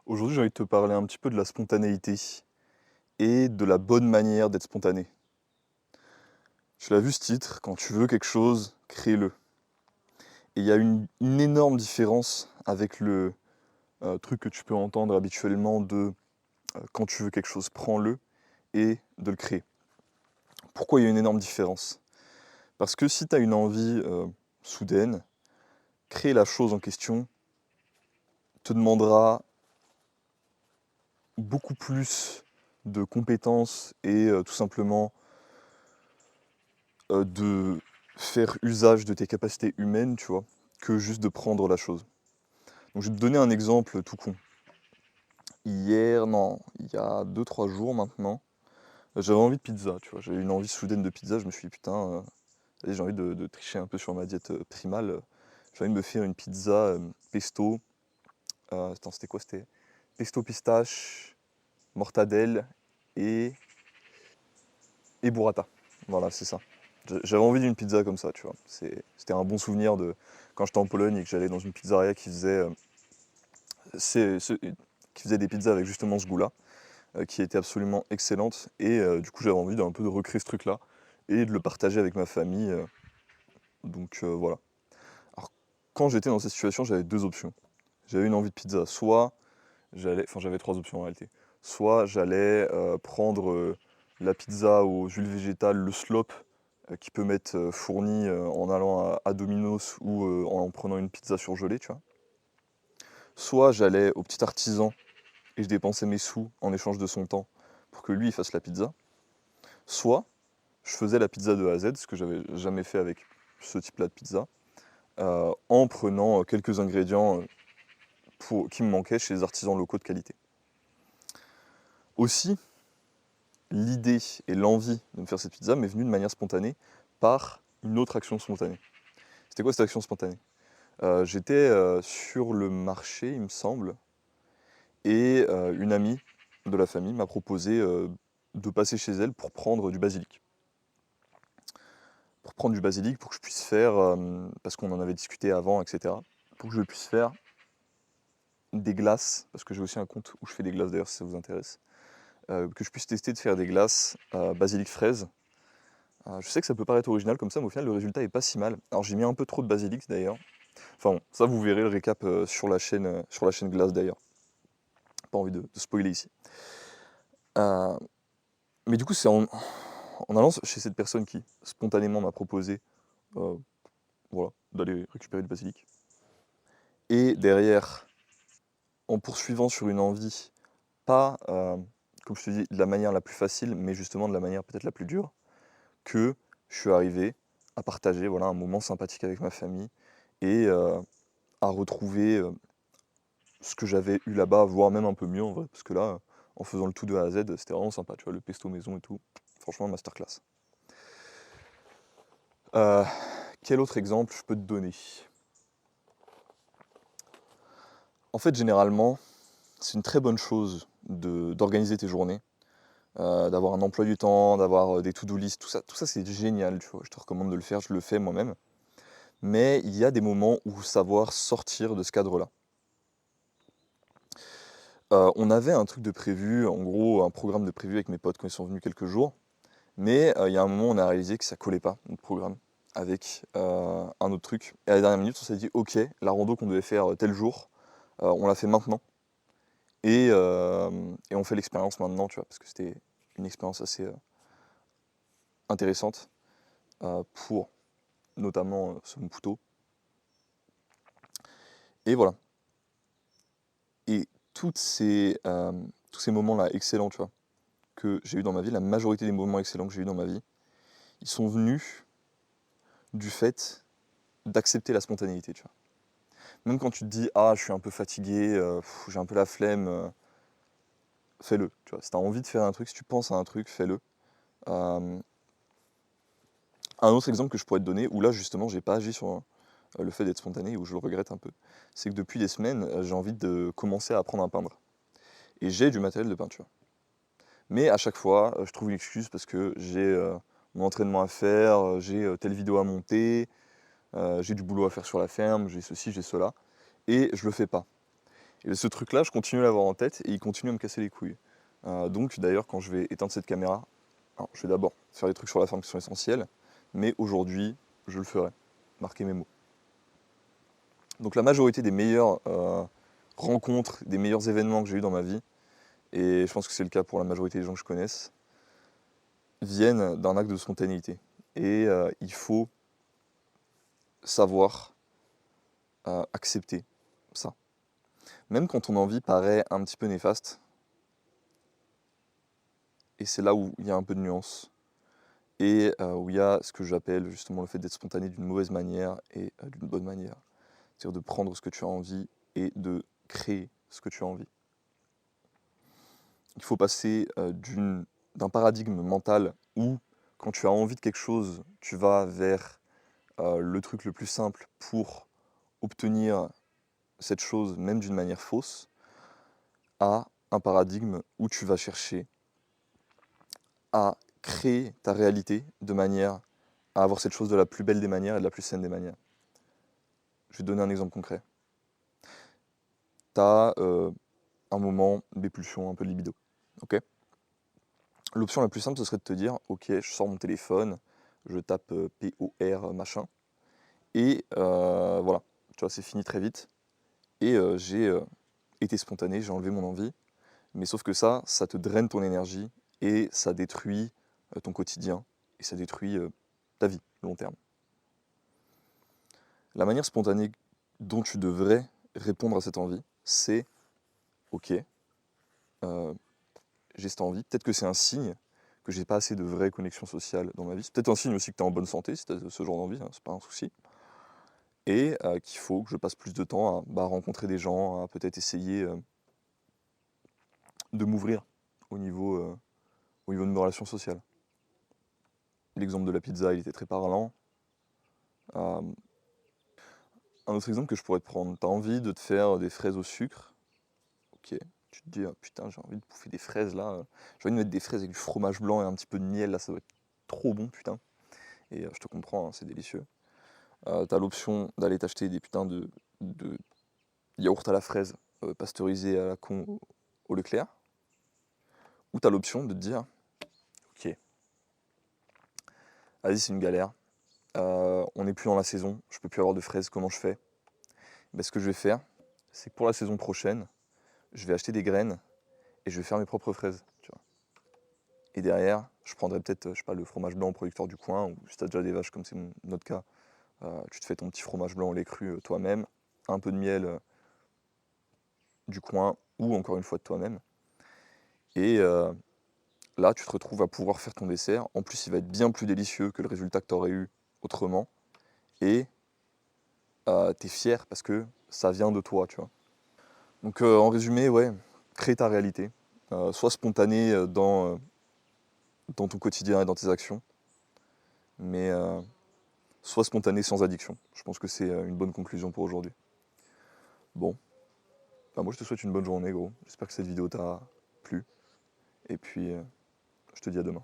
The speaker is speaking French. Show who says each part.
Speaker 1: Aujourd'hui, j'ai envie de te parler un petit peu de la spontanéité et de la bonne manière d'être spontané. Tu l'as vu ce titre, quand tu veux quelque chose, crée-le. Et il y a une énorme différence avec le truc que tu peux entendre habituellement de quand tu veux quelque chose, prends-le et de le créer. Pourquoi il y a une énorme différence? Parce que si tu as une envie soudaine, créer la chose en question te demandera beaucoup plus de compétences et tout simplement de faire usage de tes capacités humaines, tu vois, que juste de prendre la chose. Donc je vais te donner un exemple tout con. Hier, non, il y a 2 3 jours maintenant, j'avais envie de pizza, tu vois. J'avais une envie soudaine de pizza, je me suis dit putain, allez, j'ai envie de tricher un peu sur ma diète primale. J'ai envie de me faire une pizza pesto. Attends, c'était quoi? C'était pesto pistache, mortadelle et, et burrata. Voilà, c'est ça. J'avais envie d'une pizza comme ça, tu vois. C'était un bon souvenir de quand j'étais en Pologne et que j'allais dans une pizzeria c'est- ce- qui faisait des pizzas avec justement ce goût-là, qui était absolument excellente. Et du coup, j'avais envie d'un peu de recréer ce truc-là et de le partager avec ma famille. Donc voilà. Alors, quand j'étais dans cette situation, j'avais deux options. J'avais une envie de pizza. Enfin, j'avais trois options en réalité. Soit j'allais prendre la pizza aux huiles végétales, le slop, qui peut m'être fourni en allant à Domino's ou en prenant une pizza surgelée, tu vois. Soit j'allais au petit artisan et je dépensais mes sous en échange de son temps pour que lui il fasse la pizza. Soit je faisais la pizza de A à Z, ce que j'avais jamais fait avec ce type-là de pizza, en prenant quelques ingrédients qui me manquaient chez les artisans locaux de qualité. Aussi, l'idée et l'envie de me faire cette pizza m'est venue de manière spontanée par une autre action spontanée. C'était quoi cette action spontanée? J'étais sur le marché, il me semble, et une amie de la famille m'a proposé de passer chez elle pour prendre du basilic. Pour prendre du basilic, pour que je puisse faire, parce qu'on en avait discuté avant, etc., pour que je puisse faire des glaces, parce que j'ai aussi un compte où je fais des glaces d'ailleurs si ça vous intéresse, que je puisse tester de faire des glaces basilic fraise. Je sais que ça peut paraître original comme ça, mais au final le résultat est pas si mal. Alors j'ai mis un peu trop de basilic d'ailleurs. Enfin bon, ça vous verrez le récap sur la chaîne glace d'ailleurs. Pas envie de spoiler ici. Euh, mais du coup c'est en allant chez cette personne qui spontanément m'a proposé euh, voilà, d'aller récupérer du basilic. Et derrière, en poursuivant sur une envie, pas, comme je te dis, de la manière la plus facile, mais justement de la manière peut-être la plus dure, que je suis arrivé à partager voilà, un moment sympathique avec ma famille et à retrouver ce que j'avais eu là-bas, voire même un peu mieux en vrai, parce que là, en faisant le tout de A à Z, c'était vraiment sympa, tu vois, le pesto maison et tout. Franchement, masterclass. Euh, quel autre exemple je peux te donner? En fait, généralement, c'est une très bonne chose d'organiser tes journées, d'avoir un emploi du temps, d'avoir des to-do list, tout ça c'est génial, tu vois. Je te recommande de le faire, je le fais moi-même. Mais il y a des moments où savoir sortir de ce cadre-là. On avait un truc de prévu, en gros un programme de prévu avec mes potes quand ils sont venus quelques jours, mais il y a un moment on a réalisé que ça collait pas, notre programme, avec un autre truc. Et à la dernière minute on s'est dit ok, la rando qu'on devait faire tel jour, on la fait maintenant. Et on fait l'expérience maintenant, tu vois, parce que c'était une expérience assez intéressante pour notamment ce Moputo. Et voilà. Et tous ces moments-là excellents, tu vois, que j'ai eu dans ma vie, la majorité des moments excellents que j'ai eu dans ma vie, ils sont venus du fait d'accepter la spontanéité, tu vois. Même quand tu te dis, ah, je suis un peu fatigué, j'ai un peu la flemme, fais-le, tu vois. Si tu as envie de faire un truc, si tu penses à un truc, fais-le. Euh, un autre exemple que je pourrais te donner, où là, justement, j'ai pas agi sur le fait d'être spontané, où je le regrette un peu, c'est que depuis des semaines, j'ai envie de commencer à apprendre à peindre. Et j'ai du matériel de peinture. Mais à chaque fois, je trouve une excuse parce que j'ai mon entraînement à faire, j'ai telle vidéo à monter, j'ai du boulot à faire sur la ferme, j'ai ceci, j'ai cela, et je le fais pas. Et ce truc-là, je continue à l'avoir en tête et il continue à me casser les couilles. Donc d'ailleurs, quand je vais éteindre cette caméra, alors, je vais d'abord faire des trucs sur la forme qui sont essentiels, mais aujourd'hui, je le ferai. Marquer mes mots. Donc la majorité des meilleures rencontres, des meilleurs événements que j'ai eu dans ma vie, et je pense que c'est le cas pour la majorité des gens que je connaisse, viennent d'un acte de spontanéité. Et il faut savoir accepter ça. Même quand ton envie paraît un petit peu néfaste, et c'est là où il y a un peu de nuance, et où il y a ce que j'appelle justement le fait d'être spontané d'une mauvaise manière et d'une bonne manière. C'est-à-dire de prendre ce que tu as envie et de créer ce que tu as envie. Il faut passer d'un paradigme mental où, quand tu as envie de quelque chose, tu vas vers le truc le plus simple pour obtenir cette chose, même d'une manière fausse, à un paradigme où tu vas chercher à créer ta réalité de manière à avoir cette chose de la plus belle des manières et de la plus saine des manières. Je vais te donner un exemple concret. Tu as un moment d'épulsion, un peu de libido. Ok. L'option la plus simple, ce serait de te dire, ok, je sors mon téléphone, je tape POR machin, et voilà, tu vois, c'est fini très vite. Et j'ai été spontané, j'ai enlevé mon envie, mais sauf que ça te draine ton énergie, et ça détruit ton quotidien, et ça détruit ta vie, long terme. La manière spontanée dont tu devrais répondre à cette envie, c'est, ok, j'ai cette envie, peut-être que c'est un signe que j'ai pas assez de vraies connexions sociales dans ma vie, c'est peut-être un signe aussi que tu es en bonne santé, si tu as ce genre d'envie, hein, c'est pas un souci, et qu'il faut que je passe plus de temps à rencontrer des gens, à peut-être essayer de m'ouvrir au niveau de mes relations sociales. L'exemple de la pizza, il était très parlant. Un autre exemple que je pourrais te prendre, tu as envie de te faire des fraises au sucre. Ok, tu te dis, ah, putain, j'ai envie de bouffer des fraises là. J'ai envie de mettre des fraises avec du fromage blanc et un petit peu de miel, là, ça doit être trop bon, putain. Et je te comprends, hein, c'est délicieux. T'as l'option d'aller t'acheter des putains de yaourt à la fraise pasteurisé à la con au Leclerc. Ou t'as l'option de te dire, ok, vas-y, c'est une galère. On n'est plus dans la saison, je peux plus avoir de fraises, comment je fais? Ben, ce que je vais faire, c'est que pour la saison prochaine, je vais acheter des graines et je vais faire mes propres fraises. Tu vois. Et derrière, je prendrai peut-être, je sais pas, le fromage blanc au producteur du coin, ou si tu as déjà des vaches comme c'est notre cas, tu te fais ton petit fromage blanc au lait cru toi-même, un peu de miel du coin, ou encore une fois de toi-même. Et là, tu te retrouves à pouvoir faire ton dessert. En plus, il va être bien plus délicieux que le résultat que tu aurais eu autrement. Et tu es fier parce que ça vient de toi, tu vois. Donc en résumé, ouais, crée ta réalité. Sois spontané dans ton quotidien et dans tes actions. Mais sois spontané sans addiction. Je pense que c'est une bonne conclusion pour aujourd'hui. Bon, bah, moi je te souhaite une bonne journée, gros. J'espère que cette vidéo t'a plu. Et puis, je te dis à demain.